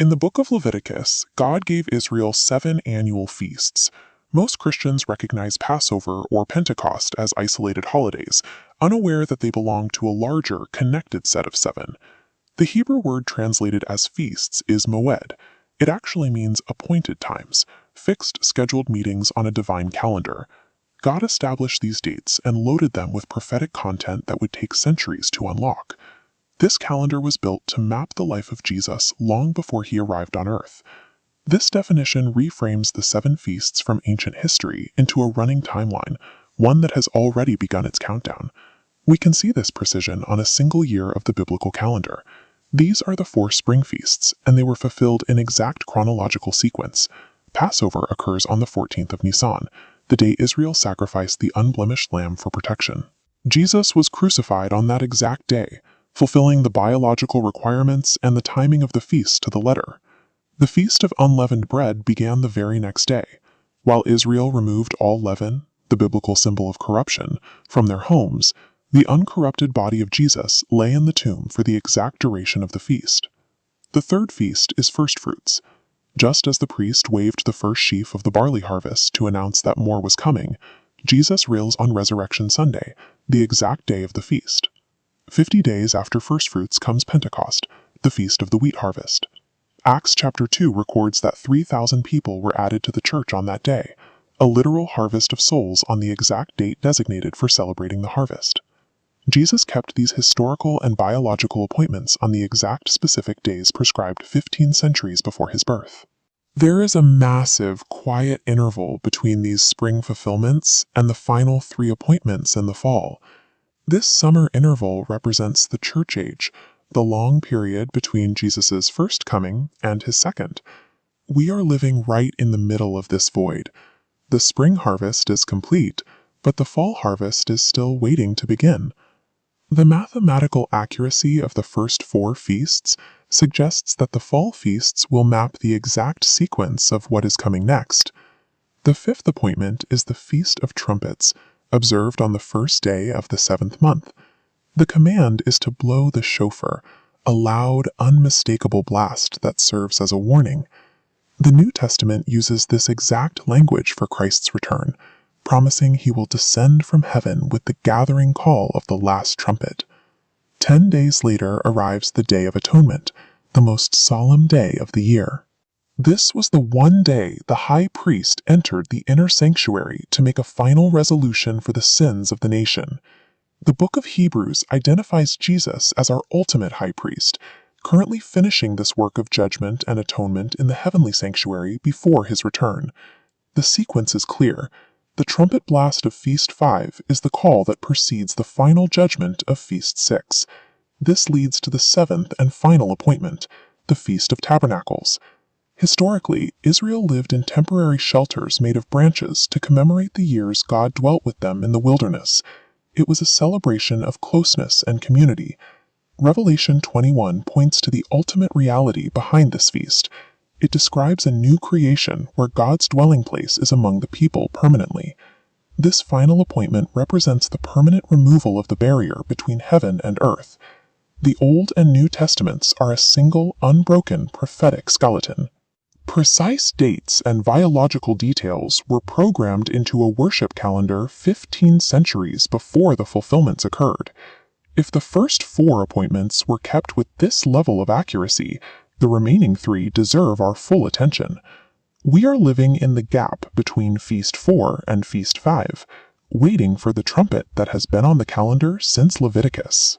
In the book of Leviticus, God gave Israel 7 annual feasts. Most Christians recognize Passover or Pentecost as isolated holidays, unaware that they belong to a larger, connected set of 7. The Hebrew word translated as feasts is moed. It actually means appointed times, fixed scheduled meetings on a divine calendar. God established these dates and loaded them with prophetic content that would take centuries to unlock. This calendar was built to map the life of Jesus long before he arrived on earth. This definition reframes the 7 feasts from ancient history into a running timeline, one that has already begun its countdown. We can see this precision on a single year of the biblical calendar. These are the 4 spring feasts, and they were fulfilled in exact chronological sequence. Passover occurs on the 14th of Nisan, the day Israel sacrificed the unblemished lamb for protection. Jesus was crucified on that exact day, fulfilling the biological requirements and the timing of the feast to the letter. The Feast of Unleavened Bread began the very next day. While Israel removed all leaven, the biblical symbol of corruption, from their homes, the uncorrupted body of Jesus lay in the tomb for the exact duration of the feast. The third feast is Firstfruits. Just as the priest waved the first sheaf of the barley harvest to announce that more was coming, Jesus rails on Resurrection Sunday, the exact day of the feast. 50 days after Firstfruits comes Pentecost, the feast of the wheat harvest. Acts chapter 2 records that 3,000 people were added to the church on that day, a literal harvest of souls on the exact date designated for celebrating the harvest. Jesus kept these historical and biological appointments on the exact specific days prescribed 15 centuries before his birth. There is a massive, quiet interval between these spring fulfillments and the final 3 appointments in the fall. This summer interval represents the church age, the long period between Jesus' first coming and his second. We are living right in the middle of this void. The spring harvest is complete, but the fall harvest is still waiting to begin. The mathematical accuracy of the first 4 feasts suggests that the fall feasts will map the exact sequence of what is coming next. The 5th appointment is the Feast of Trumpets, observed on the first day of the 7th month. The command is to blow the shofar, a loud, unmistakable blast that serves as a warning. The New Testament uses this exact language for Christ's return, promising he will descend from heaven with the gathering call of the last trumpet. 10 days later arrives the Day of Atonement, the most solemn day of the year. This was the one day the high priest entered the inner sanctuary to make a final resolution for the sins of the nation. The book of Hebrews identifies Jesus as our ultimate high priest, currently finishing this work of judgment and atonement in the heavenly sanctuary before his return. The sequence is clear. The trumpet blast of Feast 5 is the call that precedes the final judgment of Feast 6. This leads to the 7th and final appointment, the Feast of Tabernacles. Historically, Israel lived in temporary shelters made of branches to commemorate the years God dwelt with them in the wilderness. It was a celebration of closeness and community. Revelation 21 points to the ultimate reality behind this feast. It describes a new creation where God's dwelling place is among the people permanently. This final appointment represents the permanent removal of the barrier between heaven and earth. The Old and New Testaments are a single, unbroken prophetic skeleton. Precise dates and biological details were programmed into a worship calendar 15 centuries before the fulfillments occurred. If the first 4 appointments were kept with this level of accuracy, the remaining 3 deserve our full attention. We are living in the gap between Feast 4 and Feast 5, waiting for the trumpet that has been on the calendar since Leviticus.